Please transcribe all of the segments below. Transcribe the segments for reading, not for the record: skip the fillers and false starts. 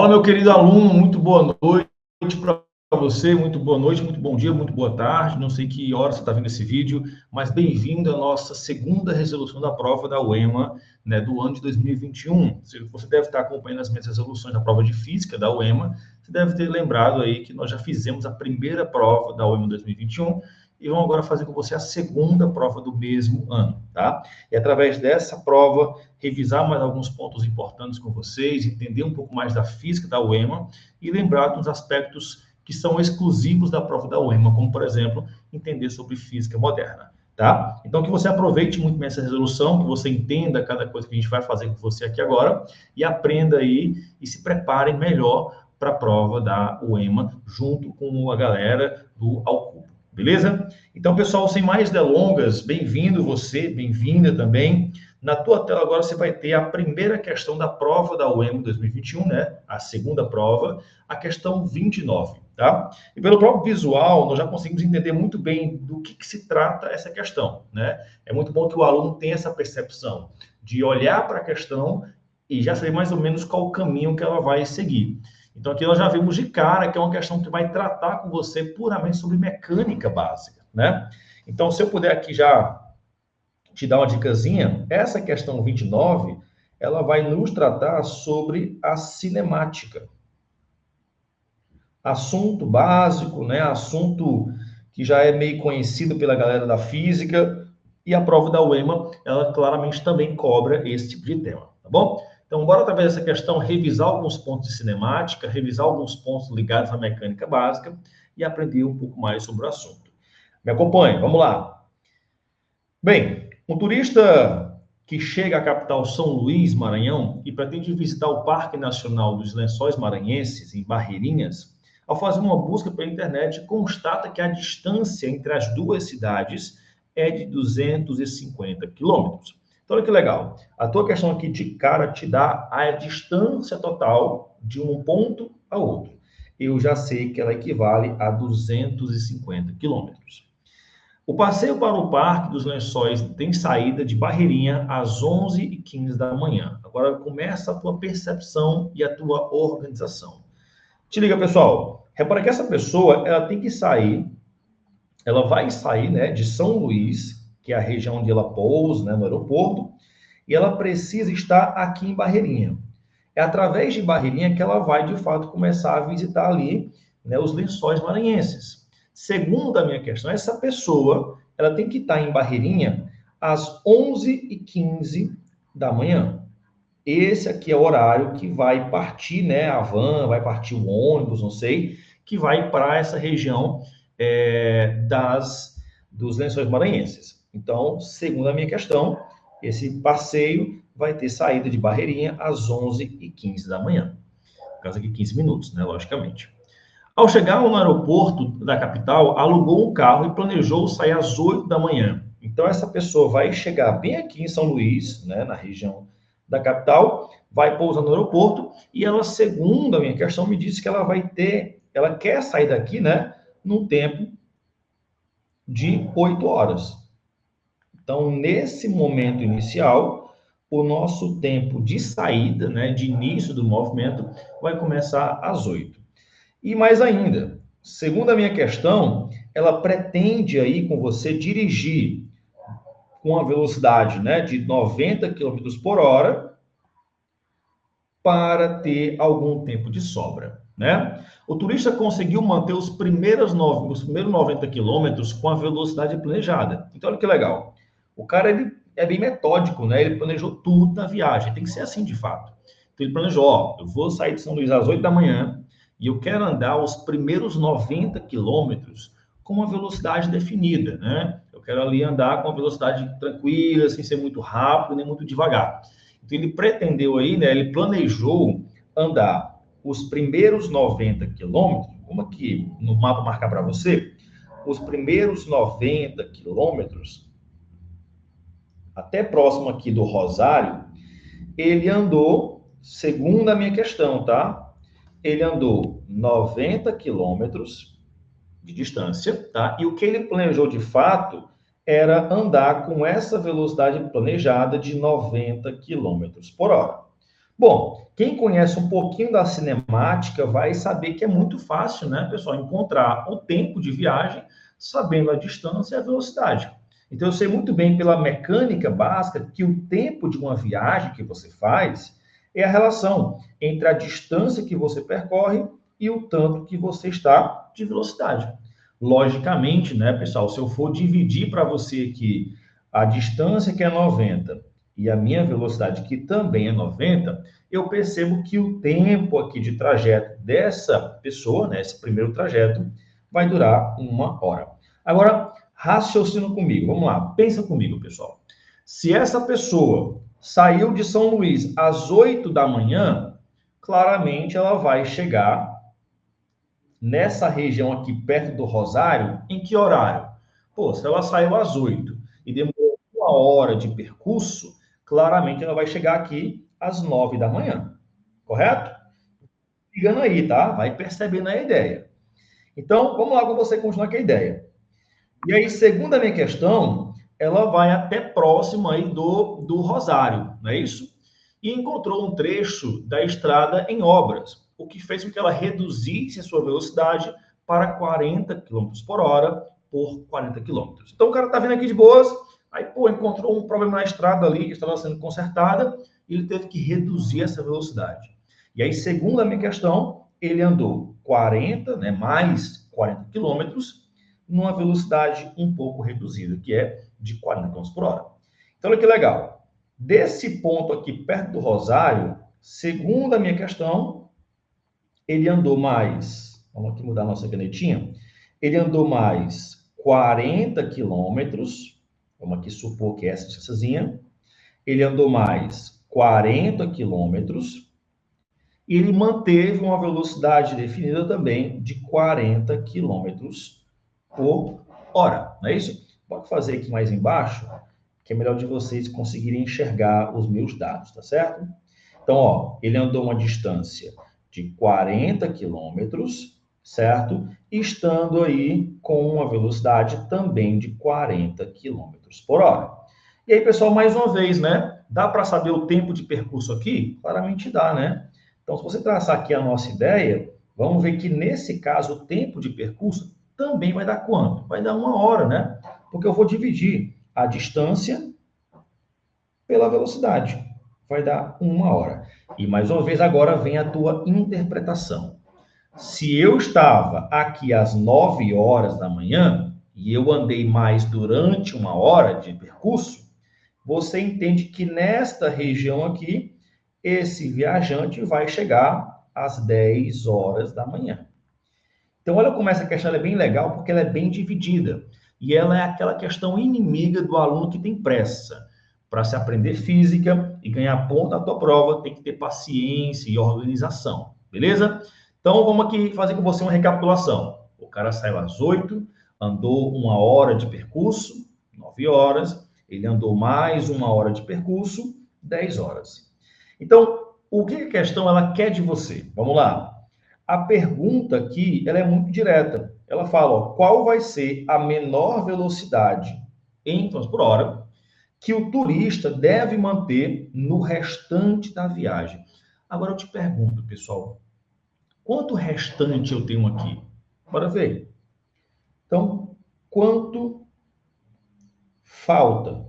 Fala, meu querido aluno, muito boa noite para você, muito boa noite, muito bom dia, muito boa tarde. Não sei que hora você está vendo esse vídeo, mas bem-vindo à nossa segunda resolução da prova da UEMA, né, do ano de 2021. Você deve estar acompanhando as minhas resoluções da prova de física da UEMA. Você deve ter lembrado aí que nós já fizemos a primeira prova da UEMA 2021 e vamos agora fazer com você a segunda prova do mesmo ano, tá? E através dessa prova, revisar mais alguns pontos importantes com vocês, entender um pouco mais da física da UEMA e lembrar dos aspectos que são exclusivos da prova da UEMA, como, por exemplo, entender sobre física moderna, tá? Então, que você aproveite muito bem essa resolução, que você entenda cada coisa que a gente vai fazer com você aqui agora e aprenda aí e se prepare melhor para a prova da UEMA, junto com a galera do Ao Cubo, beleza? Então, pessoal, sem mais delongas, bem-vindo você, bem-vinda também. Na tua tela agora você vai ter a primeira questão da prova da UEMA 2021, né? A segunda prova, a questão 29, tá? E pelo próprio visual, nós já conseguimos entender muito bem do que se trata essa questão, né? É muito bom que o aluno tenha essa percepção de olhar para a questão e já saber mais ou menos qual o caminho que ela vai seguir. Então, aqui nós já vimos de cara que é uma questão que vai tratar com você puramente sobre mecânica básica, né? Então, se eu puder aqui já te dar uma dicasinha, essa questão 29, ela vai nos tratar sobre a cinemática. Assunto básico, né? Assunto que já é meio conhecido pela galera da física, e a prova da UEMA, ela claramente também cobra esse tipo de tema, tá bom? Então, bora através dessa questão revisar alguns pontos de cinemática, revisar alguns pontos ligados à mecânica básica e aprender um pouco mais sobre o assunto. Me acompanhe, vamos lá. Bem, um turista que chega à capital São Luís, Maranhão, e pretende visitar o Parque Nacional dos Lençóis Maranhenses, em Barreirinhas, ao fazer uma busca pela internet, constata que a distância entre as duas cidades é de 250 quilômetros. Então, olha que legal. A tua questão aqui de cara te dá a distância total de um ponto a outro. Eu já sei que ela equivale a 250 quilômetros. O passeio para o Parque dos Lençóis tem saída de Barreirinha às 11h15 da manhã. Agora começa a tua percepção e a tua organização. Te liga, pessoal. Repara que essa pessoa, ela tem que sair, ela vai sair, né, de São Luís, que é a região onde ela pousa, né, no aeroporto, e ela precisa estar aqui em Barreirinha. É através de Barreirinha que ela vai, de fato, começar a visitar ali, né, os Lençóis Maranhenses. Segundo a minha questão, essa pessoa, ela tem que estar em Barreirinha às 11h15 da manhã. Esse aqui é o horário que vai partir, né, a van, vai partir o ônibus, não sei, que vai para essa região dos Lençóis Maranhenses. Então, segundo a minha questão, esse passeio vai ter saída de Barreirinha às 11h15 da manhã. Por causa de 15 minutos, né, logicamente. Ao chegar no aeroporto da capital, alugou um carro e planejou sair às 8 da manhã. Então, essa pessoa vai chegar bem aqui em São Luís, né, na região da capital, vai pousar no aeroporto e ela, segundo a minha questão, me disse que ela quer sair daqui, né, num tempo de 8 horas. Então, nesse momento inicial, o nosso tempo de saída, né, de início do movimento, vai começar às 8. E mais ainda, segundo a minha questão, ela pretende aí com você dirigir com a velocidade, né, de 90 km por hora para ter algum tempo de sobra, né? O turista conseguiu manter os primeiros 90 quilômetros com a velocidade planejada. Então, olha que legal. O cara, ele é bem metódico, né? Ele planejou tudo na viagem. Tem que ser assim, de fato. Então, ele planejou, ó, eu vou sair de São Luís às 8 da manhã e eu quero andar os primeiros 90 quilômetros com uma velocidade definida, né? Eu quero ali andar com uma velocidade tranquila, sem ser muito rápido, nem muito devagar. Então, ele pretendeu aí, né? Ele planejou andar os primeiros 90 quilômetros, como aqui no mapa marcar para você, os primeiros 90 quilômetros, até próximo aqui do Rosário, ele andou, segundo a minha questão, tá? Ele andou 90 quilômetros de distância, tá? E o que ele planejou de fato era andar com essa velocidade planejada de 90 km por hora. Bom, quem conhece um pouquinho da cinemática vai saber que é muito fácil, né, pessoal, encontrar o tempo de viagem sabendo a distância e a velocidade. Então, eu sei muito bem pela mecânica básica que o tempo de uma viagem que você faz é a relação entre a distância que você percorre e o tanto que você está de velocidade. Logicamente, né, pessoal, se eu for dividir para você aqui a distância que é 90 e a minha velocidade que também é 90, eu percebo que o tempo aqui de trajeto dessa pessoa, né, esse primeiro trajeto, vai durar 1 hora. Agora, raciocina comigo, vamos lá, pensa comigo, pessoal. Se essa pessoa saiu de São Luís às 8 da manhã, claramente ela vai chegar nessa região aqui perto do Rosário, em que horário? Pô, se ela saiu às 8 e demorou 1 hora de percurso, claramente ela vai chegar aqui às 9 da manhã, correto? Ligando aí, tá? Vai percebendo a ideia. Então, vamos lá com você continuar com a ideia. E aí, segundo a minha questão, ela vai até próximo aí do Rosário, não é isso? E encontrou um trecho da estrada em obras, o que fez com que ela reduzisse a sua velocidade para 40 km por hora por 40 km. Então, o cara está vindo aqui de boas, aí, pô, encontrou um problema na estrada ali, que estava sendo consertada, e ele teve que reduzir essa velocidade. E aí, segundo a minha questão, ele andou 40, né, mais 40 quilômetros, numa velocidade um pouco reduzida, que é de 40 km por hora. Então, olha que legal. Desse ponto aqui, perto do Rosário, segundo a minha questão, ele andou mais, vamos aqui mudar a nossa canetinha, ele andou mais 40 quilômetros, vamos aqui supor que é essa distânciazinha, ele andou mais 40 quilômetros, e ele manteve uma velocidade definida também de 40 quilômetros por hora, não é isso? Pode fazer aqui mais embaixo, que é melhor de vocês conseguirem enxergar os meus dados, tá certo? Então, ó, ele andou uma distância de 40 quilômetros, certo? Estando aí com uma velocidade também de 40 quilômetros por hora. E aí, pessoal, mais uma vez, né? Dá para saber o tempo de percurso aqui? Claramente dá, né? Então, se você traçar aqui a nossa ideia, vamos ver que nesse caso o tempo de percurso também vai dar quanto? Vai dar 1 hora, né? Porque eu vou dividir a distância pela velocidade. Vai dar 1 hora. E mais uma vez, agora vem a tua interpretação. Se eu estava aqui às 9 horas da manhã e eu andei mais durante 1 hora de percurso, você entende que nesta região aqui, esse viajante vai chegar às 10 horas da manhã. Então, olha como essa questão é bem legal, porque ela é bem dividida. E ela é aquela questão inimiga do aluno que tem pressa. Para se aprender física e ganhar ponto na tua prova, tem que ter paciência e organização. Beleza? Então, vamos aqui fazer com você uma recapitulação. O cara saiu às 8, andou 1 hora de percurso, 9 horas. Ele andou mais 1 hora de percurso, 10 horas. Então, o que a questão ela quer de você? Vamos lá. A pergunta aqui, ela é muito direta. Ela fala, ó, qual vai ser a menor velocidade em km por hora que o turista deve manter no restante da viagem? Agora eu te pergunto, pessoal, quanto restante eu tenho aqui? Bora ver. Então, quanto falta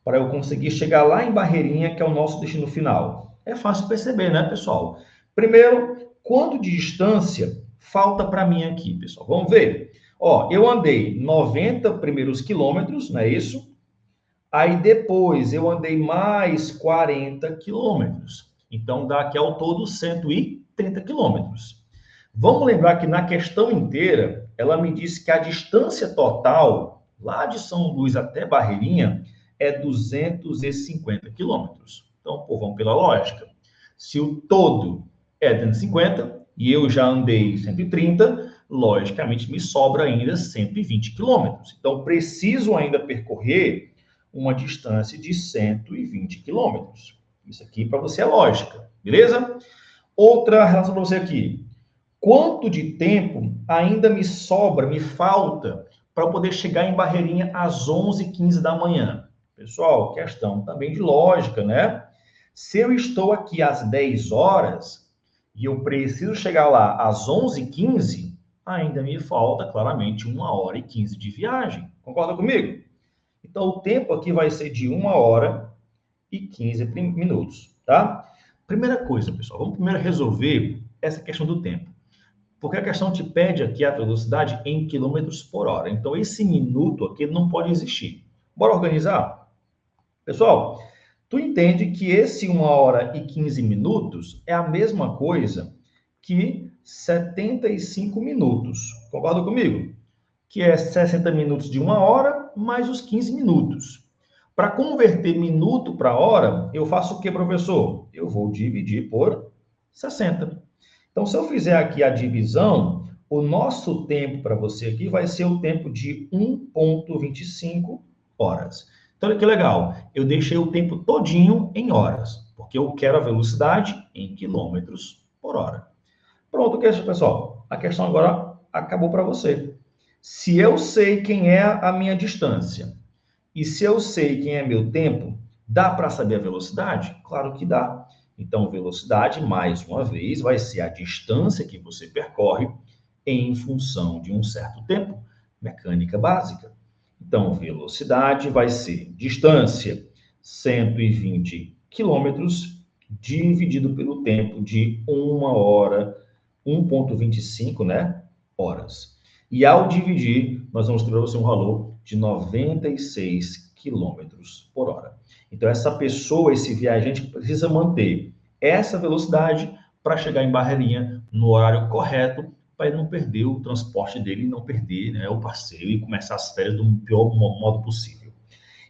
para eu conseguir chegar lá em Barreirinha, que é o nosso destino final? É fácil perceber, né, pessoal? Primeiro, quanto de distância falta para mim aqui, pessoal? Vamos ver. Ó, eu andei 90 primeiros quilômetros, não é isso? Aí depois eu andei mais 40 quilômetros. Então dá aqui ao todo 130 quilômetros. Vamos lembrar que na questão inteira, ela me disse que a distância total, lá de São Luís até Barreirinha, é 250 quilômetros. Então, pô, vamos pela lógica. Se o todo é 250 e eu já andei 130, logicamente me sobra ainda 120 quilômetros. Então, preciso ainda percorrer uma distância de 120 quilômetros. Isso aqui para você é lógica, beleza? Outra relação para você aqui. Quanto de tempo ainda me sobra, me falta, para eu poder chegar em Barreirinha às 11h15 da manhã? Pessoal, questão também de lógica, né? Se eu estou aqui às 10 horas e eu preciso chegar lá às 11h15, ainda me falta, claramente, 1h15 de viagem. Concorda comigo? Então, o tempo aqui vai ser de 1h15 minutos, tá? Primeira coisa, pessoal, vamos primeiro resolver essa questão do tempo. Porque a questão te pede aqui a velocidade em quilômetros por hora. Então, esse minuto aqui não pode existir. Bora organizar? Pessoal, tu entende que esse 1h15 minutos é a mesma coisa que 75 minutos. Concorda comigo? Que é 60 minutos de 1 hora mais os 15 minutos. Para converter minuto para hora, eu faço o que, professor? Eu vou dividir por 60. Então, se eu fizer aqui a divisão, o nosso tempo para você aqui vai ser o tempo de 1,25 horas. Então, olha que legal. Eu deixei o tempo todinho em horas, porque eu quero a velocidade em quilômetros por hora. Pronto, pessoal. A questão agora acabou para você. Se eu sei quem é a minha distância e se eu sei quem é meu tempo, dá para saber a velocidade? Claro que dá. Então, velocidade, mais uma vez, vai ser a distância que você percorre em função de um certo tempo. Mecânica básica. Então, velocidade vai ser distância, 120 quilômetros, dividido pelo tempo de 1 hora, 1,25, né, horas. E ao dividir, nós vamos ter para você um valor de 96 quilômetros por hora. Então, essa pessoa, esse viajante, precisa manter essa velocidade para chegar em Barreirinha no horário correto, para ele não perder o transporte dele, não perder, né, o passeio e começar as férias do pior modo possível.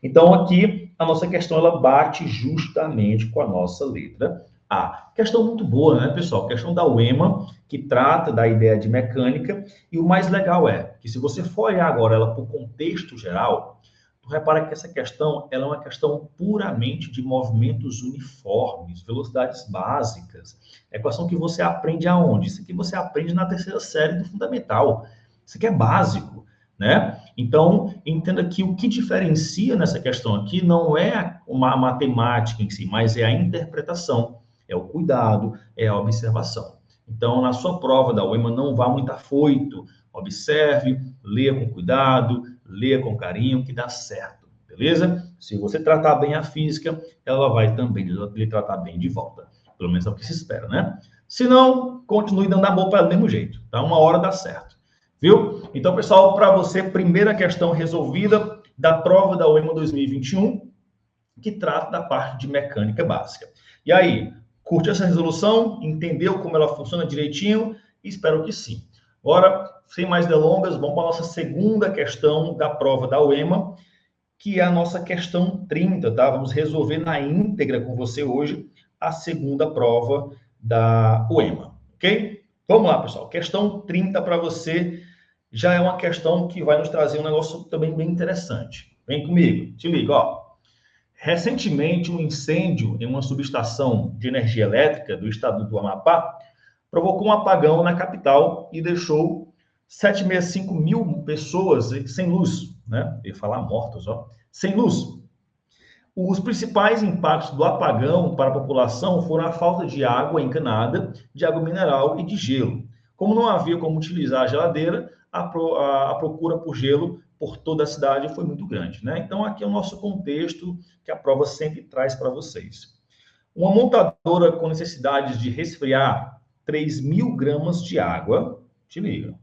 Então, aqui, a nossa questão, ela bate justamente com a nossa letra A. Questão muito boa, né, pessoal? Questão da UEMA, que trata da ideia de mecânica, e o mais legal é que se você for olhar agora ela por contexto geral, tu repara que essa questão, ela é uma questão puramente de movimentos uniformes, velocidades básicas. É equação que você aprende aonde? Isso aqui você aprende na terceira série do fundamental. Isso aqui é básico, né? Então, entenda que o que diferencia nessa questão aqui não é uma matemática em si, mas é a interpretação, é o cuidado, é a observação. Então, na sua prova da UEMA, não vá muito afoito. Observe, leia com cuidado, leia com carinho, que dá certo, beleza? Se você tratar bem a física, ela vai também lhe tratar bem de volta. Pelo menos é o que se espera, né? Se não, continue dando amor para ela do mesmo jeito, tá? Uma hora dá certo, viu? Então, pessoal, para você, primeira questão resolvida da prova da UEMA 2021, que trata da parte de mecânica básica. E aí, curtiu essa resolução? Entendeu como ela funciona direitinho? Espero que sim. Agora, sem mais delongas, vamos para a nossa segunda questão da prova da UEMA, que é a nossa questão 30, tá? Vamos resolver na íntegra com você hoje a segunda prova da UEMA, ok? Vamos lá, pessoal. Questão 30 para você já é uma questão que vai nos trazer um negócio também bem interessante. Vem comigo, te liga, ó. Recentemente, um incêndio em uma subestação de energia elétrica do estado do Amapá provocou um apagão na capital e deixou 765 mil pessoas sem luz, né? Eu ia falar mortos, ó, sem luz. Os principais impactos do apagão para a população foram a falta de água encanada, de água mineral e de gelo. Como não havia como utilizar a geladeira, a procura por gelo por toda a cidade foi muito grande, né? Então, aqui é o nosso contexto que a prova sempre traz para vocês. Uma montadora com necessidade de resfriar 3.000 gramas de água, te liga,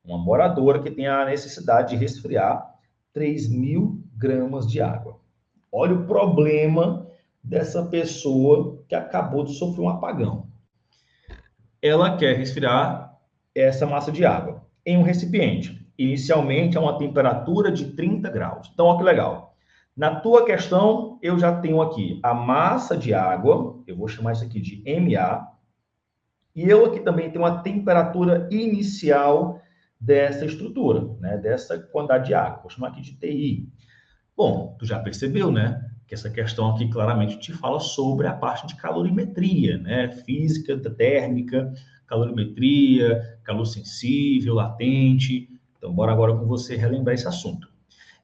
uma moradora que tem a necessidade de resfriar 3.000 gramas de água. Olha o problema dessa pessoa que acabou de sofrer um apagão. Ela quer resfriar essa massa de água em um recipiente, inicialmente a uma temperatura de 30 graus. Então, olha que legal. Na tua questão, eu já tenho aqui a massa de água, eu vou chamar isso aqui de MA, e eu aqui também tenho uma temperatura inicial dessa estrutura, né, dessa quantidade de água, vou chamar aqui de TI. Bom, tu já percebeu, né, que essa questão aqui claramente te fala sobre a parte de calorimetria, né, física, térmica, calorimetria, calor sensível, latente. Então, bora agora com você relembrar esse assunto.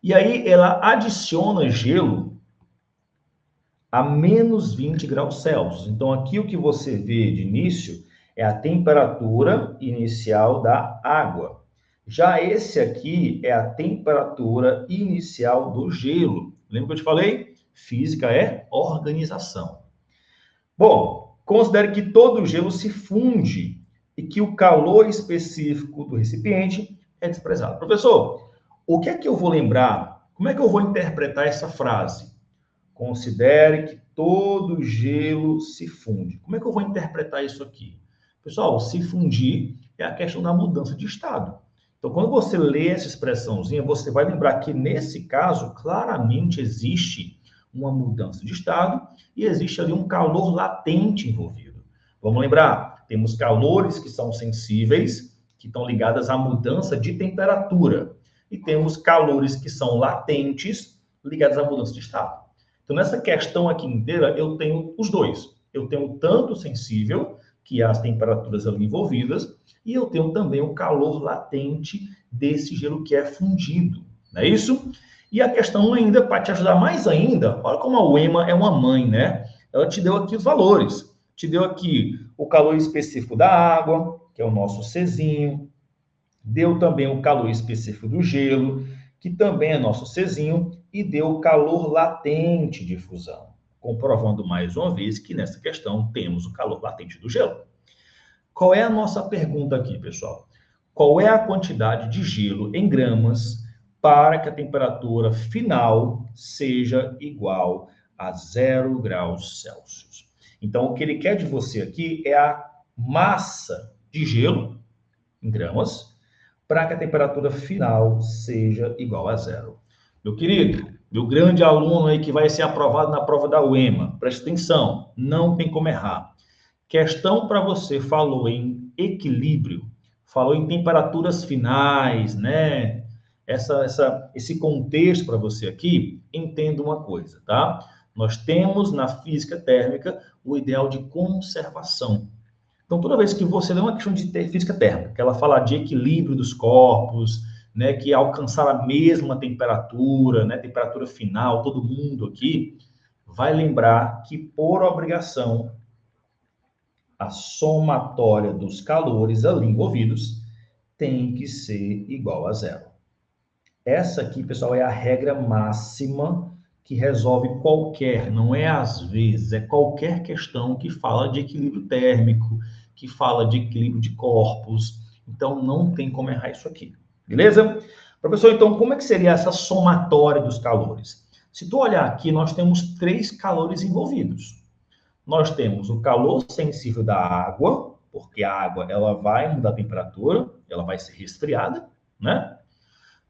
E aí, ela adiciona gelo a menos 20 graus Celsius. Então, aqui o que você vê de início é a temperatura inicial da água. Já esse aqui é a temperatura inicial do gelo. Lembra que eu te falei? Física é organização. Bom, considere que todo o gelo se funde e que o calor específico do recipiente é desprezado. Professor, o que é que eu vou lembrar? Como é que eu vou interpretar essa frase? Considere que todo gelo se funde. Como é que eu vou interpretar isso aqui? Pessoal, se fundir é a questão da mudança de estado. Então, quando você lê essa expressãozinha, você vai lembrar que, nesse caso, claramente existe uma mudança de estado e existe ali um calor latente envolvido. Vamos lembrar, temos calores que são sensíveis, que estão ligados à mudança de temperatura, e temos calores que são latentes, ligados à mudança de estado. Então, nessa questão aqui inteira, eu tenho os dois. Eu tenho tanto sensível, que é as temperaturas ali envolvidas, e eu tenho também o calor latente desse gelo que é fundido, não é isso? E a questão ainda, para te ajudar mais ainda, olha como a UEMA é uma mãe, né? Ela te deu aqui os valores. Te deu aqui o calor específico da água, que é o nosso Czinho. Deu também o calor específico do gelo, que também é nosso Czinho, e deu o calor latente de fusão, comprovando mais uma vez que nessa questão temos o calor latente do gelo. Qual é a nossa pergunta aqui, pessoal? Qual é a quantidade de gelo em gramas para que a temperatura final seja igual a 0 graus Celsius? Então, o que ele quer de você aqui é a massa de gelo em gramas para que a temperatura final seja igual a 0. Meu querido, meu grande aluno aí que vai ser aprovado na prova da UEMA, preste atenção, não tem como errar. Questão para você falou em equilíbrio, falou em temperaturas finais, né? Esse contexto para você aqui, entenda uma coisa, tá? Nós temos na física térmica o ideal de conservação. Então, toda vez que você lê uma questão de física térmica, que ela fala de equilíbrio dos corpos, né, que alcançar a mesma temperatura, né, temperatura final, todo mundo aqui vai lembrar que, por obrigação, a somatória dos calores ali envolvidos tem que ser igual a 0. Essa aqui, pessoal, é a regra máxima que resolve qualquer, não é às vezes, é qualquer questão que fala de equilíbrio térmico, que fala de equilíbrio de corpos. Então, não tem como errar isso aqui. Beleza? Professor, então, como é que seria essa somatória dos calores? Se tu olhar aqui, nós temos 3 calores envolvidos. Nós temos o calor sensível da água, porque a água ela vai mudar a temperatura, ela vai ser resfriada, né?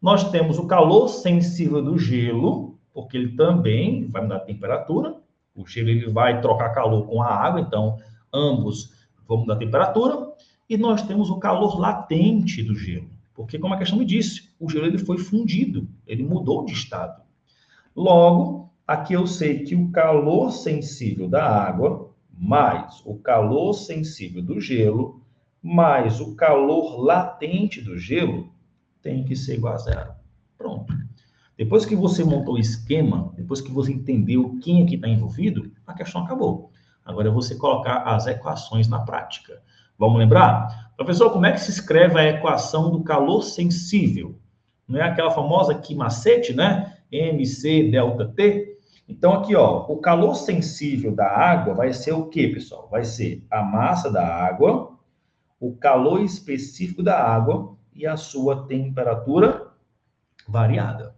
Nós temos o calor sensível do gelo, porque ele também vai mudar a temperatura. O gelo ele vai trocar calor com a água, então ambos vão mudar a temperatura. E nós temos o calor latente do gelo, porque como a questão me disse, o gelo ele foi fundido, ele mudou de estado. Logo, aqui eu sei que o calor sensível da água, mais o calor sensível do gelo, mais o calor latente do gelo, tem que ser igual a 0. Pronto. Depois que você montou o esquema, depois que você entendeu quem aqui está envolvido, a questão acabou. Agora é você colocar as equações na prática. Vamos lembrar? Professor, como é que se escreve a equação do calor sensível? Não é aquela famosa que macete, né? MC delta T. Então, aqui, ó, o calor sensível da água vai ser o quê, pessoal? Vai ser a massa da água, o calor específico da água e a sua temperatura variada.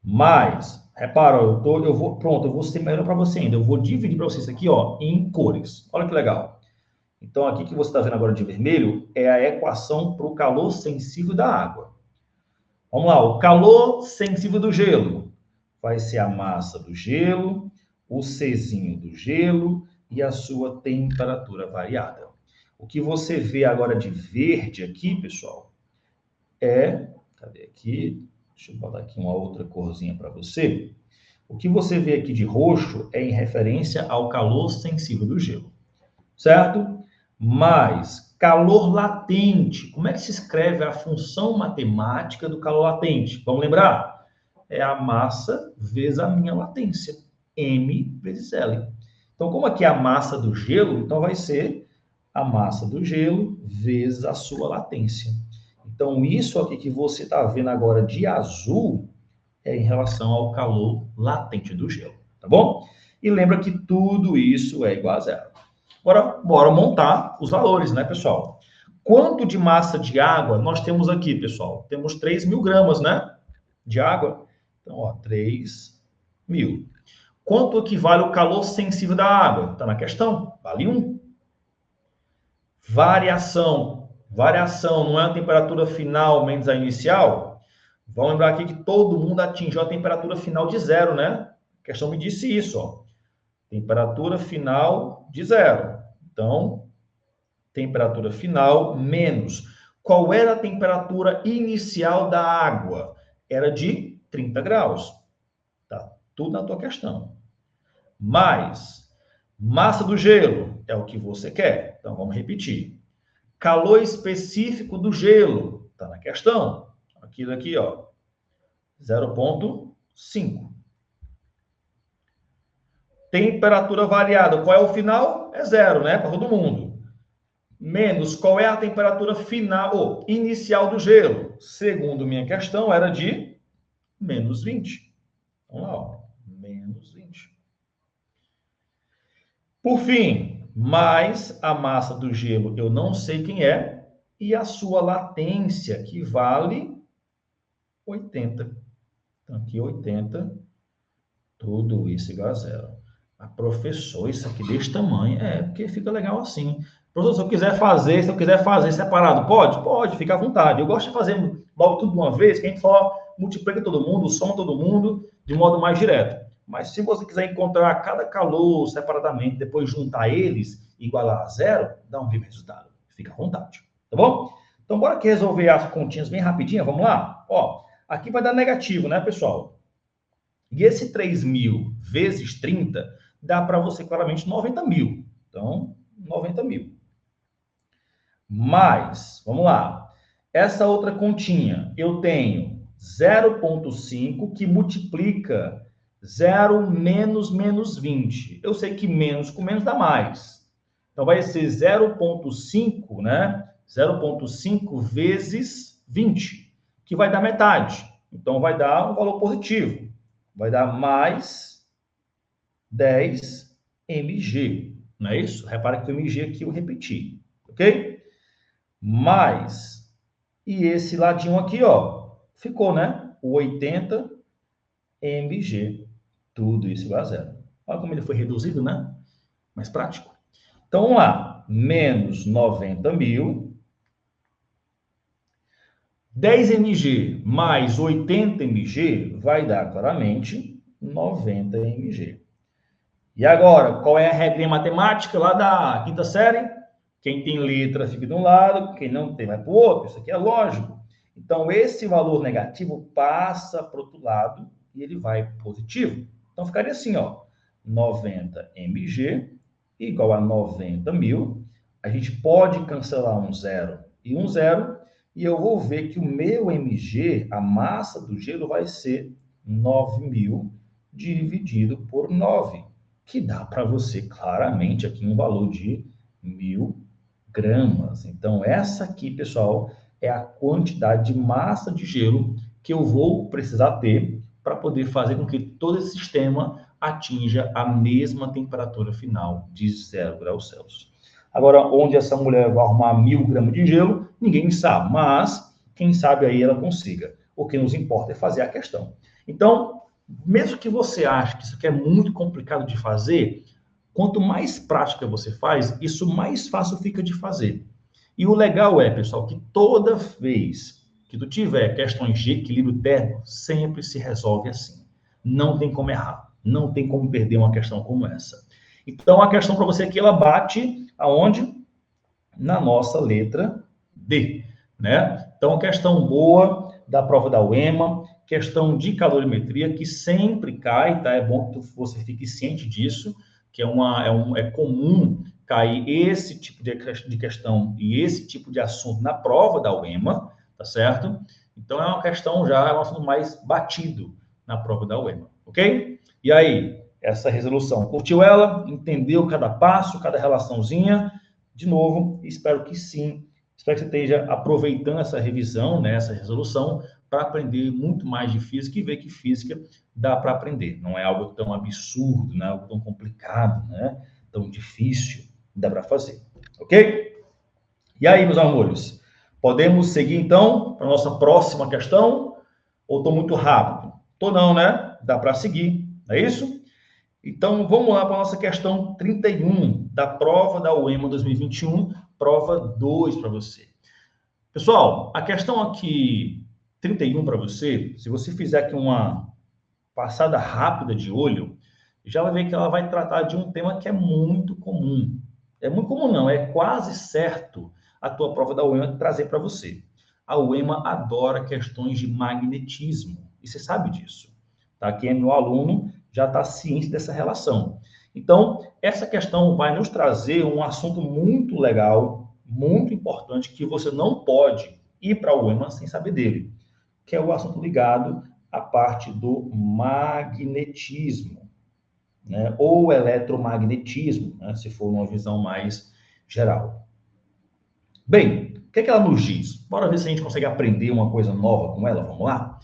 Mas, repara, eu vou ser melhor para você ainda. Eu vou dividir para vocês aqui, ó, em cores. Olha que legal. Então, aqui que você está vendo agora de vermelho é a equação para o calor sensível da água. Vamos lá, o calor sensível do gelo vai ser a massa do gelo, o Czinho do gelo e a sua temperatura variada. O que você vê agora de verde aqui, pessoal, cadê aqui? Deixa eu botar aqui uma outra corzinha para você. O que você vê aqui de roxo é em referência ao calor sensível do gelo, certo? Mas calor latente, como é que se escreve a função matemática do calor latente? Vamos lembrar? É a massa vezes a minha latência. M vezes L. Então, como aqui é a massa do gelo, então vai ser a massa do gelo vezes a sua latência. Então, isso aqui que você está vendo agora de azul é em relação ao calor latente do gelo, tá bom? E lembra que tudo isso é igual a zero. Agora, bora montar os valores, né, pessoal? Quanto de massa de água nós temos aqui, pessoal? Temos 3.000 gramas, né, de água. Então, ó, 3.000. Quanto equivale o calor sensível da água? Está na questão, vale 1. Variação. Variação não é a temperatura final menos a inicial? Vamos lembrar aqui que todo mundo atingiu a temperatura final de zero, né? A questão me disse isso, ó. Temperatura final de zero. Então, temperatura final menos. Qual era a temperatura inicial da água? Era de 30 graus. Tá tudo na tua questão. Mais massa do gelo é o que você quer. Então, vamos repetir. Calor específico do gelo está na questão. Aquilo aqui, ó, 0,5. Temperatura variada, qual é o final? É zero, né? Para todo mundo. Menos, qual é a temperatura final, ou inicial do gelo? Segundo minha questão, era de menos 20. Vamos lá, ó. Menos 20. Por fim, mais a massa do gelo, eu não sei quem é, e a sua latência, que vale 80. Então, aqui 80, tudo isso igual a zero. A professor, isso aqui desse tamanho, porque fica legal assim. Professor, se eu quiser fazer separado, pode? Pode, fica à vontade. Eu gosto de fazer logo tudo de uma vez, que a gente só multiplica todo mundo, soma todo mundo de modo mais direto. Mas se você quiser encontrar cada calor separadamente, depois juntar eles e igualar a zero, dá um mesmo resultado. Fica à vontade, tá bom? Então, bora aqui resolver as continhas bem rapidinho, vamos lá? Ó, aqui vai dar negativo, né, pessoal? E esse 3.000 vezes 30 dá para você claramente 90.000. Então, 90.000. Mais, vamos lá. Essa outra continha, eu tenho 0,5 que multiplica 0 menos menos 20. Eu sei que menos com menos dá mais. Então, vai ser 0,5, né? 0,5 vezes 20, que vai dar metade. Então, vai dar um valor positivo. Vai dar mais 10 mg. Não é isso? Repara que o mg aqui eu repeti. Ok? Mais. E esse ladinho aqui, ó, ficou, né? O 80 mg. Tudo isso igual a zero. Olha como ele foi reduzido, né? Mais prático. Então, vamos lá. Menos 90.000. 10 mg mais 80 mg vai dar, claramente, 90 mg. E agora, qual é a regrinha matemática lá da quinta série? Quem tem letra fica de um lado, quem não tem vai para o outro. Isso aqui é lógico. Então, esse valor negativo passa para o outro lado e ele vai positivo. Então, ficaria assim, ó, 90 mg igual a 90.000. A gente pode cancelar um zero e um zero, e eu vou ver que o meu mg, a massa do gelo, vai ser 9.000 dividido por 9, que dá para você claramente aqui um valor de 1.000 gramas. Então, essa aqui, pessoal, é a quantidade de massa de gelo que eu vou precisar ter para poder fazer com que todo esse sistema atinja a mesma temperatura final de 0 graus Celsius. Agora, onde essa mulher vai arrumar 1.000 gramas de gelo, ninguém sabe, mas quem sabe aí ela consiga. O que nos importa é fazer a questão. Então, mesmo que você ache que isso aqui é muito complicado de fazer, quanto mais prática você faz, isso mais fácil fica de fazer. E o legal é, pessoal, que toda vez que tu tiver questões de equilíbrio térmico, sempre se resolve assim. Não tem como errar. Não tem como perder uma questão como essa. Então, a questão para você aqui, ela bate aonde? Na nossa letra D, né? Então, questão boa da prova da UEMA, questão de calorimetria, que sempre cai, tá? É bom que você fique ciente disso, que é comum cair esse tipo de questão e esse tipo de assunto na prova da UEMA, tá certo? Então, é uma questão já, é um assunto mais batido na prova da UEMA, ok? E aí, essa resolução? Curtiu ela? Entendeu cada passo, cada relaçãozinha? De novo, espero que sim. Espero que você esteja aproveitando essa revisão, né, essa resolução, para aprender muito mais de física e ver que física dá para aprender. Não é algo tão absurdo, não é algo tão complicado, né? Tão difícil, dá para fazer. Ok? E aí, meus amores, podemos seguir então para a nossa próxima questão? Ou estou muito rápido? Estou não, né? Dá para seguir, não é isso? Então, vamos lá para a nossa questão 31 da prova da UEMA 2021, prova 2 para você. Pessoal, a questão aqui 31 para você, se você fizer aqui uma passada rápida de olho, já vai ver que ela vai tratar de um tema que é muito comum. É muito comum não, é quase certo a tua prova da UEMA trazer para você. A UEMA adora questões de magnetismo, e você sabe disso. Tá? Quem é meu aluno já está ciente dessa relação. Então, essa questão vai nos trazer um assunto muito legal, muito importante, que você não pode ir para a UEMA sem saber dele, que é o assunto ligado à parte do magnetismo, né? Ou eletromagnetismo, né? Se for uma visão mais geral. Bem, o que é que ela nos diz? Bora ver se a gente consegue aprender uma coisa nova com ela, vamos lá?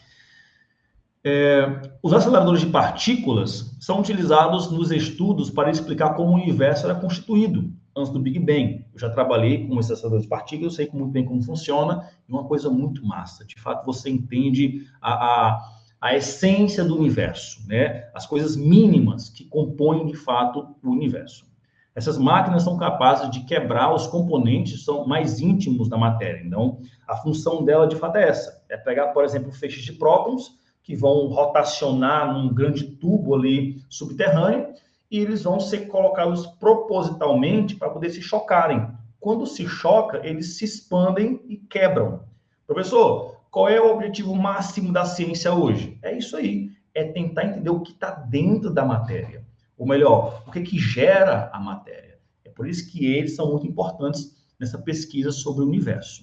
Os aceleradores de partículas são utilizados nos estudos para explicar como o universo era constituído antes do Big Bang. Eu já trabalhei com esse acelerador de partículas, eu sei muito bem como funciona, e uma coisa muito massa. De fato, você entende a essência do universo, né? As coisas mínimas que compõem, de fato, o universo. Essas máquinas são capazes de quebrar os componentes são mais íntimos da matéria. Então, a função dela, de fato, é essa. É pegar, por exemplo, feixes de prótons, que vão rotacionar num grande tubo ali subterrâneo, e eles vão ser colocados propositalmente para poder se chocarem. Quando se choca, eles se expandem e quebram. Professor, qual é o objetivo máximo da ciência hoje? É isso aí, é tentar entender o que está dentro da matéria. Ou melhor, o que gera a matéria. É por isso que eles são muito importantes nessa pesquisa sobre o universo.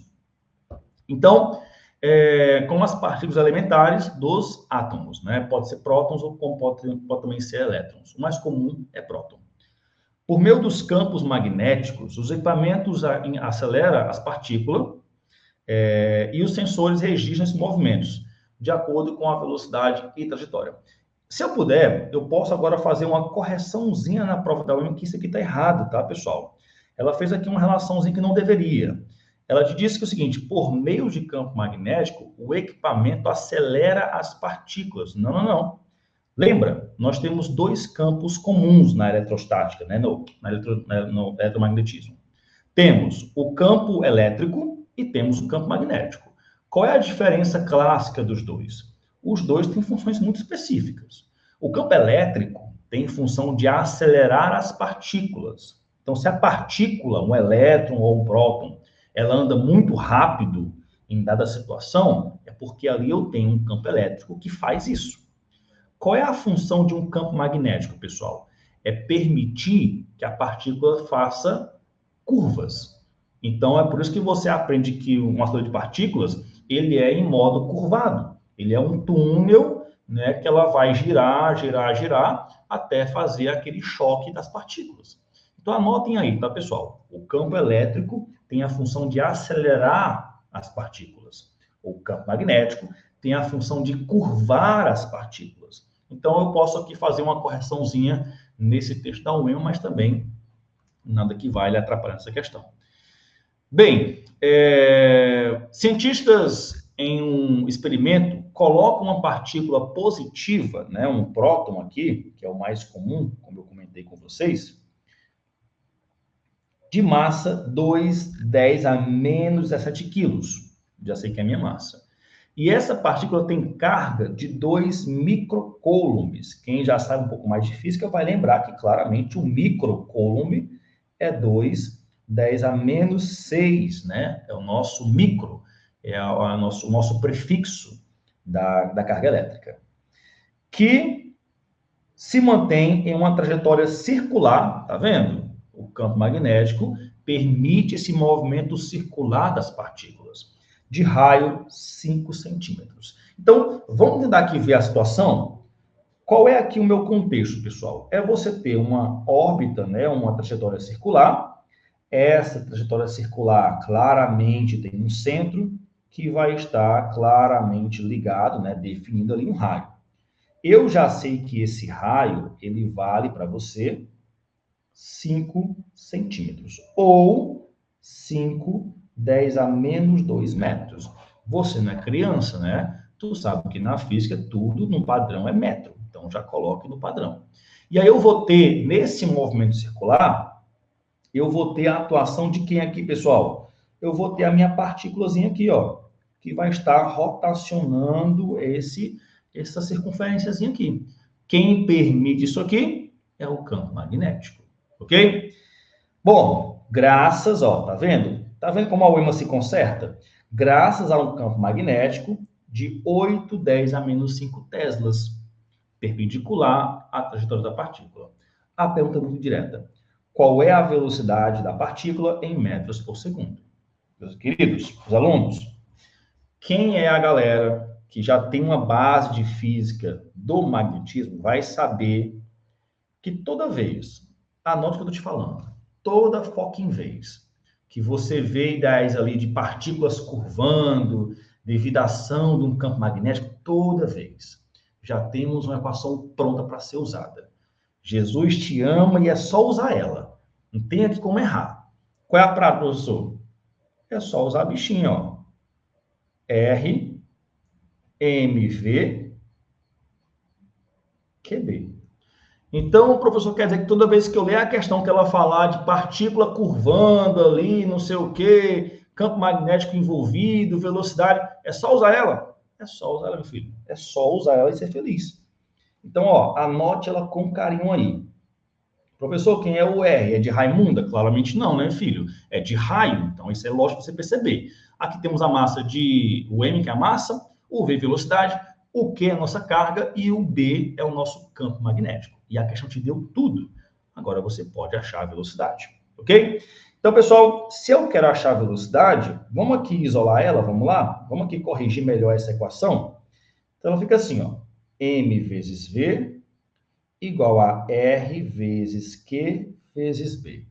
Então, com as partículas elementares dos átomos, né? Pode ser prótons ou pode também ser elétrons. O mais comum é próton. Por meio dos campos magnéticos, os equipamentos aceleram as partículas e os sensores registram esses movimentos de acordo com a velocidade e trajetória. Se eu puder, eu posso agora fazer uma correçãozinha na prova da UEMA, que isso aqui está errado, tá, pessoal? Ela fez aqui uma relaçãozinha que não deveria. Ela te disse que é o seguinte, por meio de campo magnético, o equipamento acelera as partículas. Não, não, não. Lembra, nós temos dois campos comuns na eletrostática, né, no eletromagnetismo. Temos o campo elétrico e temos o campo magnético. Qual é a diferença clássica dos dois? Os dois têm funções muito específicas. O campo elétrico tem função de acelerar as partículas. Então, se a partícula, um elétron ou um próton, ela anda muito rápido em dada situação, é porque ali eu tenho um campo elétrico que faz isso. Qual é a função de um campo magnético, pessoal? É permitir que a partícula faça curvas. Então, é por isso que você aprende que um acelerador de partículas, ele é em modo curvado. Ele é um túnel, né, que ela vai girar, girar, girar, até fazer aquele choque das partículas. Então, anotem aí, tá, pessoal? O campo elétrico tem a função de acelerar as partículas. O campo magnético tem a função de curvar as partículas. Então, eu posso aqui fazer uma correçãozinha nesse texto da UEMA, mas também nada que vai lhe atrapalhar nessa questão. Bem, cientistas em um experimento colocam uma partícula positiva, né, um próton aqui, que é o mais comum, como eu comentei com vocês, de massa 2,10 a menos 17 quilos. Já sei que é a minha massa. E essa partícula tem carga de 2 microcoulombs. Quem já sabe um pouco mais de física vai lembrar que claramente o microcoulomb é 2,10 a menos 6, né? É o nosso micro, é o nosso prefixo da carga elétrica, que se mantém em uma trajetória circular, tá vendo? O campo magnético permite esse movimento circular das partículas, de raio 5 centímetros. Então, vamos tentar aqui ver a situação. Qual é aqui o meu contexto, pessoal? É você ter uma órbita, né, uma trajetória circular. Essa trajetória circular claramente tem um centro que vai estar claramente ligado, né, definindo ali um raio. Eu já sei que esse raio, ele vale para você 5 centímetros, ou 5, 10 a menos 2 metros. Você não é criança, né? Tu sabe que na física tudo no padrão é metro, então já coloque no padrão. E aí eu vou ter, nesse movimento circular, eu vou ter a atuação de quem aqui, pessoal? Eu vou ter a minha partículazinha aqui, ó, que vai estar rotacionando essa circunferênciazinha aqui. Quem permite isso aqui é o campo magnético, ok? Bom, graças, ó, tá vendo? Tá vendo como a UEMA se conserta? Graças a um campo magnético de 8, 10 a menos 5 teslas, perpendicular à trajetória da partícula. A pergunta é muito direta. Qual é a velocidade da partícula em metros por segundo? Meus queridos, os alunos, quem é a galera que já tem uma base de física do magnetismo vai saber que toda vez, anote o que eu estou te falando, toda fucking vez que você vê ideias ali de partículas curvando devido à ação de um campo magnético, toda vez já temos uma equação pronta para ser usada. Jesus te ama e é só usar ela. Não tem aqui como errar. Qual é a prática, professor? É só usar a bichinha, ó. R, MV, QB. Então, o professor quer dizer que toda vez que eu ler a questão que ela falar de partícula curvando ali, não sei o quê, campo magnético envolvido, velocidade, é só usar ela? É só usar ela, meu filho. É só usar ela e ser feliz. Então, ó, anote ela com carinho aí. Professor, quem é o R? É de Raimunda? Claramente não, né, filho? É de raio. Então, isso é lógico você perceber. Aqui temos a massa de... O M, que é a massa, o V, velocidade, o Q é a nossa carga e o B é o nosso campo magnético. E a questão te deu tudo. Agora você pode achar a velocidade, ok? Então, pessoal, se eu quero achar a velocidade, vamos aqui isolar ela, vamos lá? Vamos aqui corrigir melhor essa equação? Então, ela fica assim, ó. M vezes V igual a R vezes Q vezes B.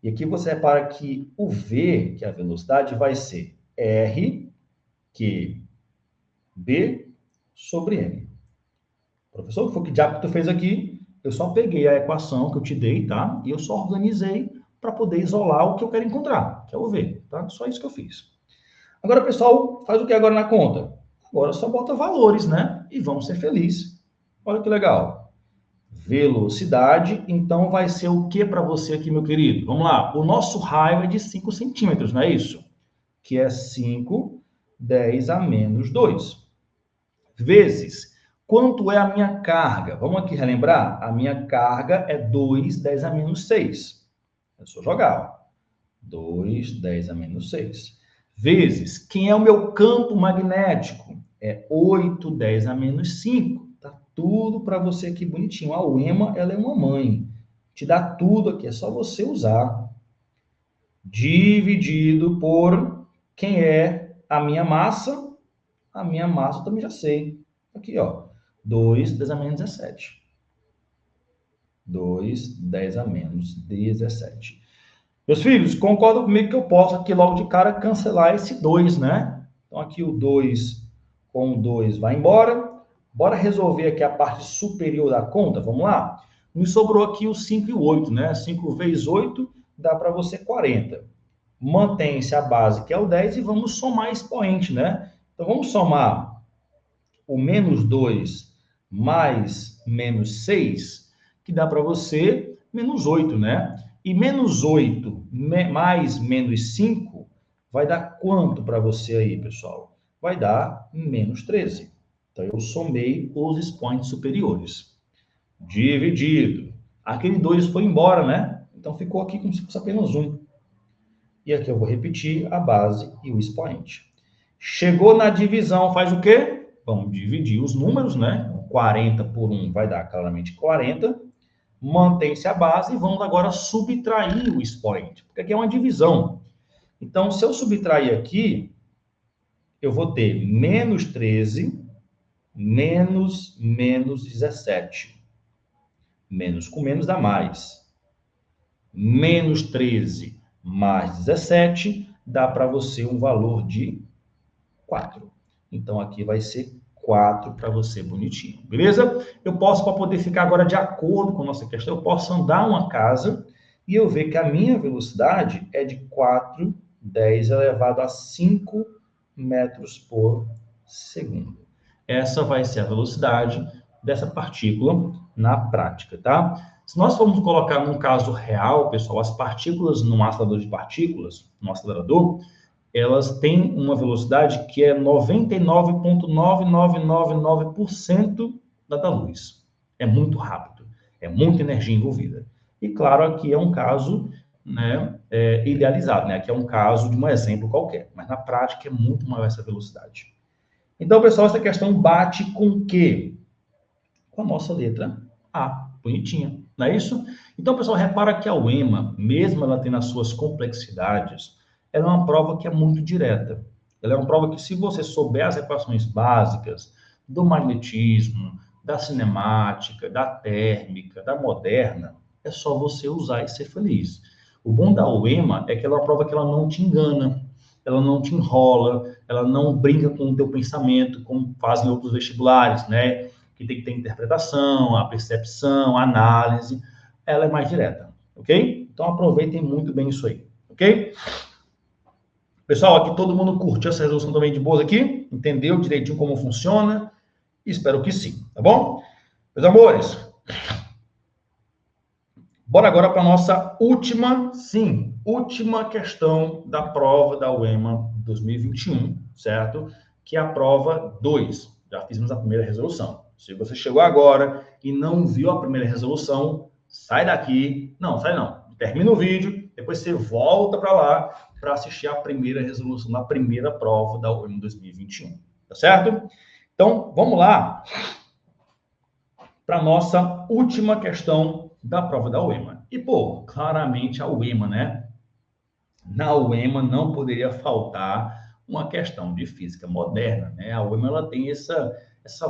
E aqui você repara que o V, que é a velocidade, vai ser R, Q, B sobre M. Professor, foi que diabo que tu fez aqui? Eu só peguei a equação que eu te dei, tá? E eu só organizei para poder isolar o que eu quero encontrar, que é o V, tá? Só isso que eu fiz. Agora, pessoal, faz o que agora na conta? Agora só bota valores, né? E vamos ser felizes. Olha que legal. Velocidade, então vai ser o que para você aqui, meu querido? Vamos lá, o nosso raio é de 5 centímetros, não é isso? Que é 5, 10 a menos 2. Vezes, quanto é a minha carga? Vamos aqui relembrar? A minha carga é 2, 10 a menos 6. É só jogar, ó. 2, 10 a menos 6. Vezes, quem é o meu campo magnético? É 8, 10 a menos 5. Tá tudo para você aqui bonitinho. A UEMA, ela é uma mãe. Te dá tudo aqui, é só você usar. Dividido por quem é a minha massa. A minha massa eu também já sei. Aqui, ó. 2, 10 a menos 17. 2, 10 a menos 17. Meus filhos, concordam comigo que eu posso aqui logo de cara cancelar esse 2, né? Então aqui o 2 com o 2 vai embora. Bora resolver aqui a parte superior da conta, vamos lá? Me sobrou aqui o 5 e o 8, né? 5 vezes 8 dá para você 40. Mantém-se a base, que é o 10, e vamos somar expoente, né? Então vamos somar o menos 2 mais menos 6, que dá para você menos 8, né? E menos 8 mais menos 5 vai dar quanto para você aí, pessoal? Vai dar menos 13. Então, eu somei os expoentes superiores. Dividido. Aquele 2 foi embora, né? Então, ficou aqui como se fosse apenas 1. E aqui eu vou repetir a base e o expoente. Chegou na divisão, faz o quê? Vamos dividir os números, né? 40 por 1 vai dar claramente 40. Mantém-se a base e vamos agora subtrair o expoente, porque aqui é uma divisão. Então, se eu subtrair aqui, eu vou ter menos 13 menos 17. Menos com menos dá mais. Menos 13 mais 17 dá para você um valor de 4. Então, aqui vai ser 4 para você bonitinho, beleza? Eu posso, para poder ficar agora de acordo com a nossa questão, eu posso andar uma casa e eu ver que a minha velocidade é de 4,10 elevado a 5 metros por segundo. Essa vai ser a velocidade dessa partícula na prática, tá? Se nós formos colocar num caso real, pessoal, as partículas num acelerador de partículas, no acelerador, elas têm uma velocidade que é 99,9999% da luz. É muito rápido, é muita energia envolvida. E claro, aqui é um caso, né, idealizado, né? Aqui é um caso de um exemplo qualquer, mas na prática é muito maior essa velocidade. Então, pessoal, essa questão bate com o quê? Com a nossa letra A, bonitinha, não é isso? Então, pessoal, repara que a UEMA, mesmo ela tendo as suas complexidades, ela é uma prova que é muito direta. Ela é uma prova que, se você souber as equações básicas do magnetismo, da cinemática, da térmica, da moderna, é só você usar e ser feliz. O bom da UEMA é que ela é uma prova que ela não te engana, ela não te enrola, ela não brinca com o teu pensamento, como fazem outros vestibulares, né? Que tem que ter interpretação, a percepção, a análise. Ela é mais direta, ok? Então, aproveitem muito bem isso aí, ok? Pessoal, aqui todo mundo curtiu essa resolução também de boas aqui? Entendeu direitinho como funciona? Espero que sim, tá bom? Meus amores, bora agora para a nossa última questão da prova da UEMA 2021, certo? Que é a prova 2. Já fizemos a primeira resolução. Se você chegou agora e não viu a primeira resolução, sai daqui. Não, sai não. Termina o vídeo, depois você volta para lá para assistir a primeira resolução da primeira prova da UEMA 2021. Tá certo? Então, vamos lá para a nossa última questão da prova da UEMA. E, pô, claramente a UEMA, né? Na UEMA não poderia faltar uma questão de física moderna, né? A UEMA ela tem essa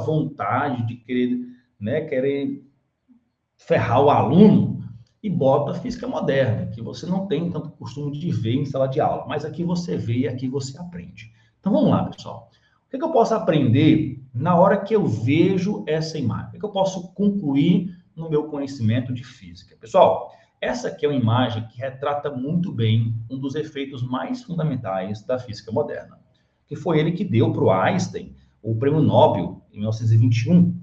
vontade de querer ferrar o aluno e bota física moderna, que você não tem tanto costume de ver em sala de aula, mas aqui você vê e aqui você aprende. Então vamos lá, pessoal. O que eu posso aprender na hora que eu vejo essa imagem? O que eu posso concluir no meu conhecimento de física? Pessoal, essa aqui é uma imagem que retrata muito bem um dos efeitos mais fundamentais da física moderna, que foi ele que deu para o Einstein o prêmio Nobel em 1921,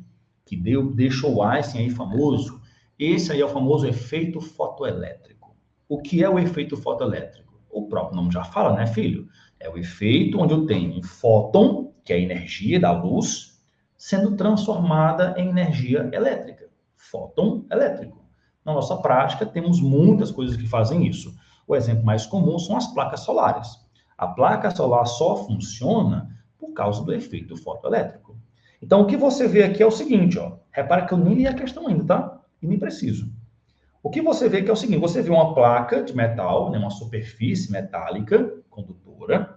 que deixou o Einstein aí famoso. Esse aí é o famoso efeito fotoelétrico. O que é o efeito fotoelétrico? O próprio nome já fala, né, filho? É o efeito onde eu tenho um fóton, que é a energia da luz, sendo transformada em energia elétrica. Fóton elétrico. Na nossa prática, temos muitas coisas que fazem isso. O exemplo mais comum são as placas solares. A placa solar só funciona por causa do efeito fotoelétrico. Então, o que você vê aqui é o seguinte, ó. Repara que eu nem li a questão ainda, tá? E nem preciso. O que você vê aqui é o seguinte, você vê uma placa de metal, né, uma superfície metálica, condutora,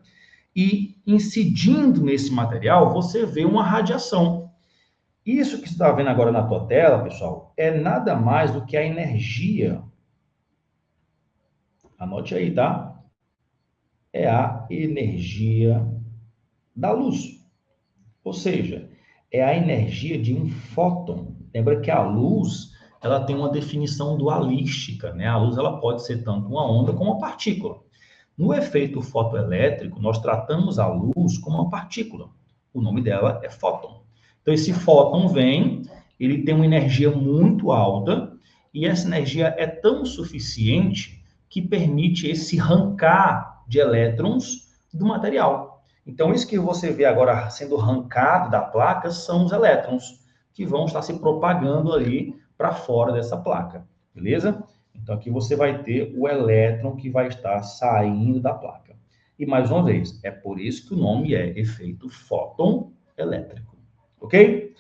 e incidindo nesse material, você vê uma radiação. Isso que você está vendo agora na tua tela, pessoal, é nada mais do que a energia. Anote aí, tá? É a energia da luz. Ou seja, é a energia de um fóton. Lembra que a luz, ela tem uma definição dualística, né? A luz, ela pode ser tanto uma onda como uma partícula. No efeito fotoelétrico, nós tratamos a luz como uma partícula. O nome dela é fóton. Então, esse fóton vem, ele tem uma energia muito alta, e essa energia é tão suficiente que permite esse arrancar de elétrons do material. Então, isso que você vê agora sendo arrancado da placa são os elétrons, que vão estar se propagando ali para fora dessa placa, beleza? Então, aqui você vai ter o elétron que vai estar saindo da placa. E, mais uma vez, é por isso que o nome é efeito fóton elétrico, ok?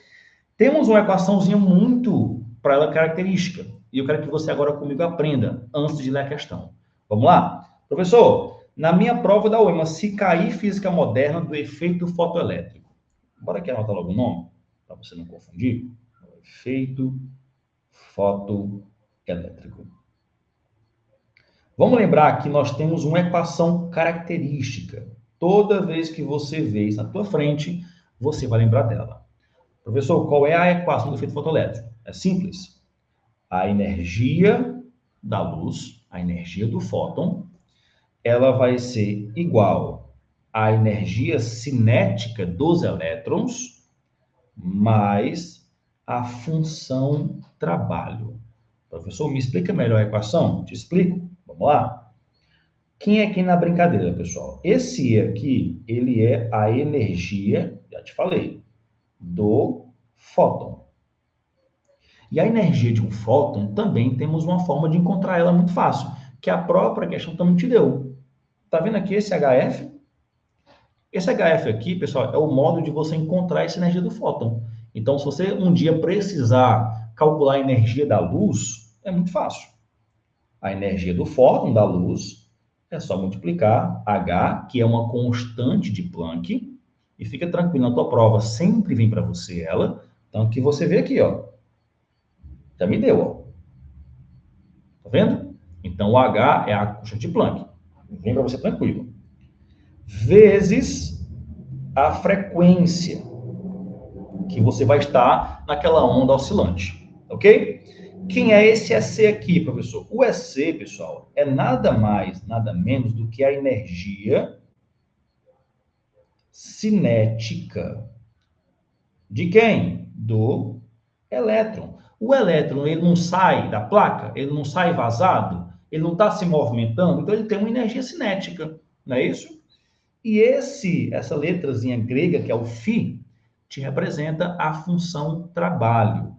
Temos uma equaçãozinha muito para ela característica, e eu quero que você agora comigo aprenda, antes de ler a questão. Vamos lá? Professor, na minha prova da UEMA, se cair física moderna do efeito fotoelétrico. Bora aqui anotar logo o nome. para você não confundir, o efeito fotoelétrico. Vamos lembrar que nós temos uma equação característica. Toda vez que você vê isso na tua frente, você vai lembrar dela. Professor, qual é a equação do efeito fotoelétrico? É simples. A energia da luz, a energia do fóton, ela vai ser igual à energia cinética dos elétrons mais a função trabalho. Professor, me explica melhor a equação? Te explico? Vamos lá? Quem é quem na brincadeira, pessoal? Esse aqui, ele é a energia, já te falei, do fóton. E a energia de um fóton também temos uma forma de encontrar ela muito fácil, que a própria questão também te deu. Tá vendo aqui esse HF? Esse HF aqui, pessoal, é o modo de você encontrar essa energia do fóton. Então, se você um dia precisar calcular a energia da luz, é muito fácil. A energia do fóton da luz é só multiplicar H, que é uma constante de Planck, e fica tranquilo, na tua prova sempre vem para você ela. Então, que você vê aqui, ó. Já me deu, ó. Tá vendo? Então, o H é a constante de Planck. Vem para você tranquilo. Vezes a frequência que você vai estar naquela onda oscilante, ok? Quem é esse EC aqui, professor? O EC, pessoal, é nada mais, nada menos do que a energia cinética de quem? Do elétron. O elétron, ele não sai da placa, ele não sai vazado, ele não está se movimentando, então ele tem uma energia cinética, não é isso? E essa letrazinha grega, que é o φ, te representa a função trabalho.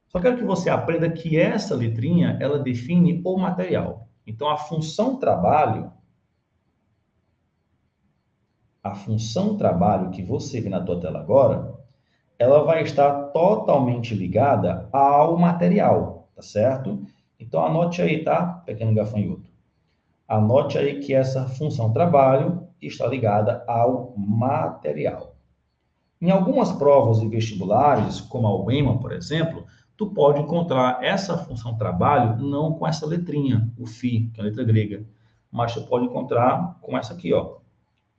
Só quero que você aprenda que essa letrinha, ela define o material. Então, a função trabalho que você vê na tua tela agora, ela vai estar totalmente ligada ao material, tá certo? Então, anote aí, tá? Pequeno gafanhoto. Anote aí que essa função trabalho está ligada ao material. Em algumas provas e vestibulares, como a UEMA, por exemplo, tu pode encontrar essa função trabalho não com essa letrinha, o φ, que é a letra grega, mas tu pode encontrar com essa aqui, ó,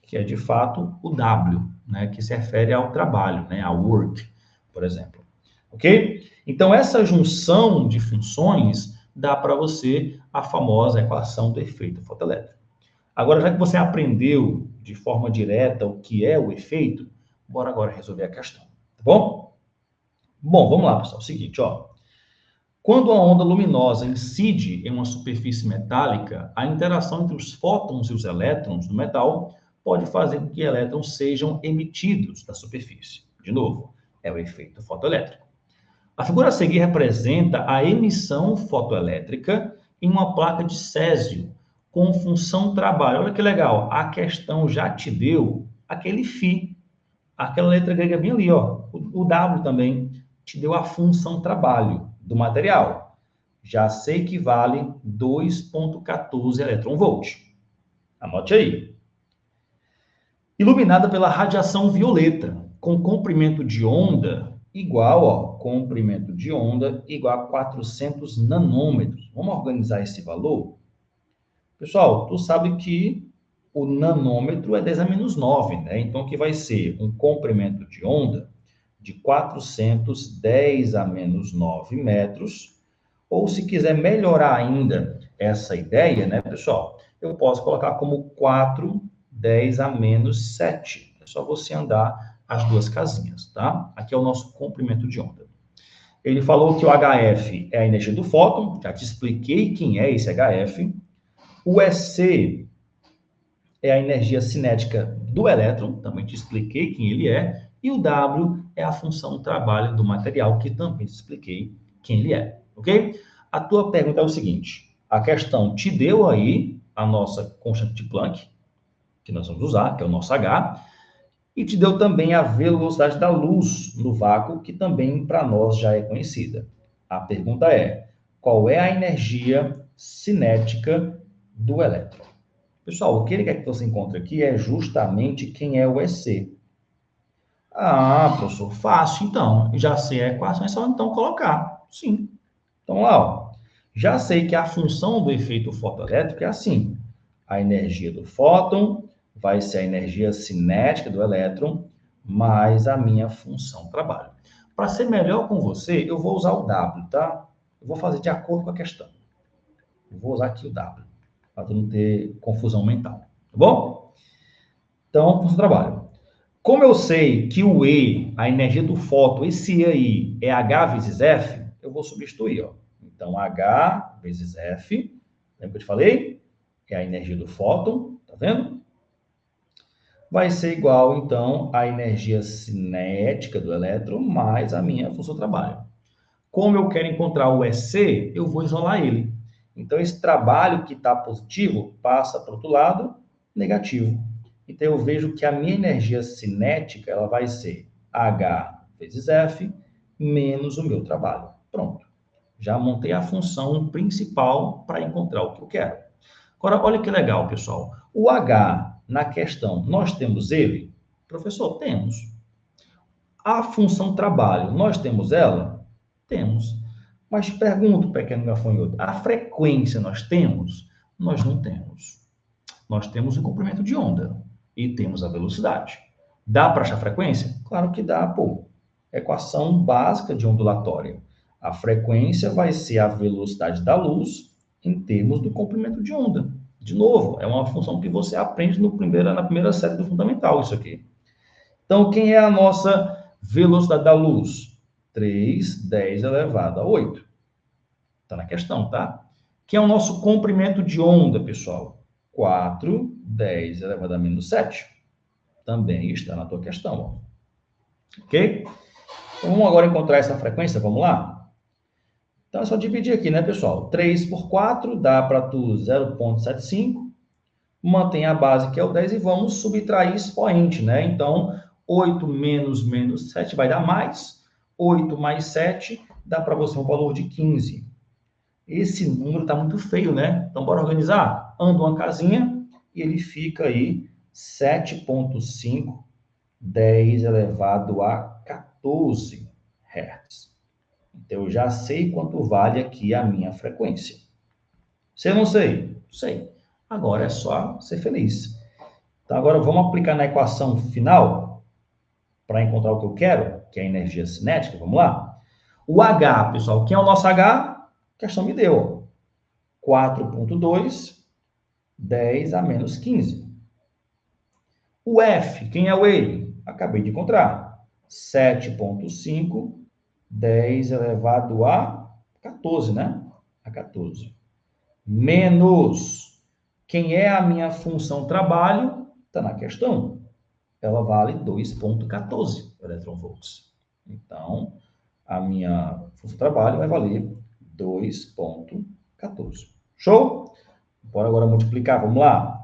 que é de fato o W, né, que se refere ao trabalho, né, ao work, por exemplo. Ok? Então, essa junção de funções dá para você a famosa equação do efeito fotoelétrico. Agora, já que você aprendeu de forma direta o que é o efeito, bora agora resolver a questão, tá bom? Bom, vamos lá, pessoal. Seguinte, ó. Quando a onda luminosa incide em uma superfície metálica, a interação entre os fótons e os elétrons do metal pode fazer com que elétrons sejam emitidos da superfície. De novo, é o efeito fotoelétrico. A figura a seguir representa a emissão fotoelétrica em uma placa de césio com função trabalho. Olha que legal, a questão já te deu aquele φ, aquela letra grega bem ali, ó. O W também te deu a função trabalho do material. Já sei que vale 2,14 eletronvolt. Anote aí. Iluminada pela radiação violeta, com comprimento de onda igual, ó, comprimento de onda igual a 400 nanômetros. Vamos organizar esse valor? Pessoal, tu sabe que o nanômetro é 10 a menos 9, né? Então, que vai ser um comprimento de onda de 410 a menos 9 metros. Ou, se quiser melhorar ainda essa ideia, né, pessoal? Eu posso colocar como 410 a menos 7. É só você andar as duas casinhas, tá? Aqui é o nosso comprimento de onda. Ele falou que o HF é a energia do fóton, já te expliquei quem é esse HF. O EC é a energia cinética do elétron, também te expliquei quem ele é. E o W é a função trabalho do material, que também te expliquei quem ele é, ok? A tua pergunta é o seguinte, a questão te deu aí a nossa constante de Planck, que nós vamos usar, que é o nosso H, e te deu também a velocidade da luz no vácuo, que também para nós já é conhecida. A pergunta é, qual é a energia cinética do elétron? Pessoal, o que ele quer que você encontre aqui é justamente quem é o EC. Ah, professor, fácil, então. Já sei a equação, é só então colocar. Sim. Então, lá, ó. Já sei que a função do efeito fotoelétrico é assim. A energia do fóton vai ser a energia cinética do elétron mais a minha função trabalho. Para ser melhor com você, eu vou usar o W, tá? Eu vou fazer de acordo com a questão. Eu vou usar aqui o W, para não ter confusão mental. Tá bom? Então, função trabalho. Como eu sei que o E, a energia do fóton, esse E aí é H vezes F, eu vou substituir, ó. Então, H vezes F, lembra que eu te falei? É a energia do fóton, tá vendo? Vai ser igual, então, à energia cinética do elétron mais a minha função trabalho. Como eu quero encontrar o EC, eu vou isolar ele. Então, esse trabalho que está positivo passa para o outro lado, negativo. Então, eu vejo que a minha energia cinética ela vai ser H vezes F menos o meu trabalho. Pronto. Já montei a função principal para encontrar o que eu quero. Agora, olha que legal, pessoal. O H na questão, nós temos ele? Professor, temos. A função trabalho, nós temos ela? Temos. Mas pergunto, pequeno gafanhoto, a frequência nós temos? Nós não temos. Nós temos o comprimento de onda e temos a velocidade. Dá para achar a frequência? Claro que dá, pô. Equação básica de ondulatória. A frequência vai ser a velocidade da luz em termos do comprimento de onda. De novo, é uma função que você aprende na primeira série do fundamental, isso aqui. Então, quem é a nossa velocidade da luz? 3 elevado a 8. Está na questão, tá? Quem é o nosso comprimento de onda, pessoal? 4 elevado a menos 7. Também está na tua questão, ó. Ok? Então, vamos agora encontrar essa frequência, vamos lá? Então, é só dividir aqui, né, pessoal? 3 por 4 dá para tu 0,75. Mantém a base, que é o 10, e vamos subtrair expoente, né? Então, 8 menos 7 vai dar mais. 8 mais 7 dá para você um valor de 15. Esse número está muito feio, né? Então, bora organizar? Anda uma casinha e ele fica aí 7,5, 10 elevado a 14 Hz. Então, eu já sei quanto vale aqui a minha frequência. Se eu não sei? Sei. Agora é só ser feliz. Então, agora vamos aplicar na equação final para encontrar o que eu quero, que é a energia cinética. Vamos lá? O H, pessoal, quem é o nosso H? A questão me deu. 4,2, 10 a menos 15. O F, quem é o ele? Acabei de encontrar. 7,5, 10 elevado a 14, né? A 14. Menos, quem é a minha função trabalho? Está na questão. Ela vale 2,14 eletronvolts. Então, a minha função trabalho vai valer 2,14. Show? Bora agora multiplicar, vamos lá.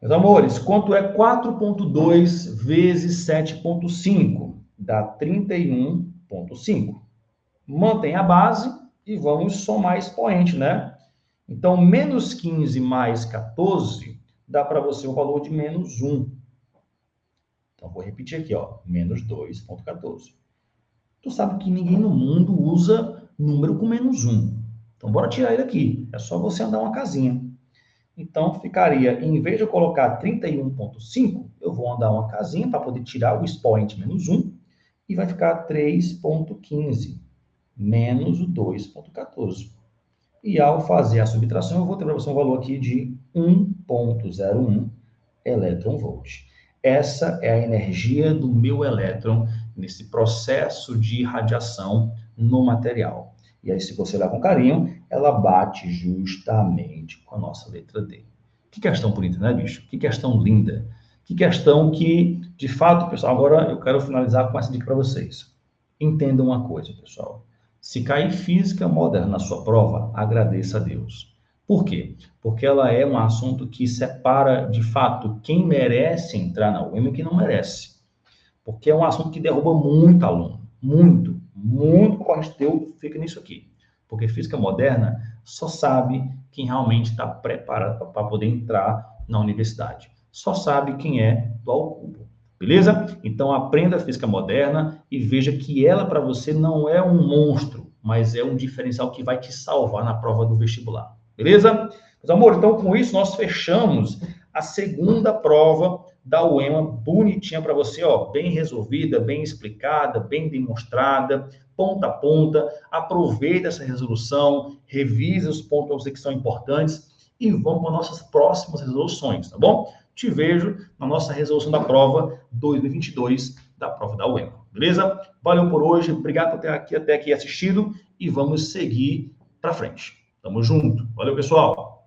Meus amores, quanto é 4,2 vezes 7,5? Dá 31,5. Mantém a base e vamos somar expoente, né? Então, menos 15 mais 14 dá para você o valor de menos 1. Então, vou repetir aqui, ó, menos 2,14. Tu sabe que ninguém no mundo usa número com menos 1. Então, bora tirar ele aqui. É só você andar uma casinha. Então, ficaria, em vez de eu colocar 31,5, eu vou andar uma casinha para poder tirar o expoente menos 1, e vai ficar 3,15 menos o 2,14. E ao fazer a subtração, eu vou ter para você um valor aqui de 1,01 elétron-volt. Essa é a energia do meu elétron nesse processo de radiação no material. E aí, se você olhar com carinho, ela bate justamente com a nossa letra D. Que questão bonita, né, bicho? Que questão linda. Que questão que, de fato, pessoal, agora eu quero finalizar com essa dica para vocês. Entendam uma coisa, pessoal. Se cair física moderna na sua prova, agradeça a Deus. Por quê? Porque ela é um assunto que separa, de fato, quem merece entrar na UEM e quem não merece. Porque é um assunto que derruba muito aluno. Muito corrente teu fica nisso aqui. Porque física moderna só sabe quem realmente está preparado para poder entrar na universidade. Só sabe quem é do ao cubo. Beleza? Então, aprenda a física moderna e veja que ela, para você, não é um monstro, mas é um diferencial que vai te salvar na prova do vestibular. Beleza? Meus amores, então, com isso, nós fechamos a segunda prova da UEMA, bonitinha para você, ó, bem resolvida, bem explicada, bem demonstrada, ponta a ponta. Aproveita essa resolução, revise os pontos que são importantes e vamos para nossas próximas resoluções, tá bom? Te vejo na nossa resolução da prova 2022 da prova da UEMA, beleza? Valeu por hoje, obrigado por ter até aqui assistido e vamos seguir para frente. Tamo junto. Valeu, pessoal!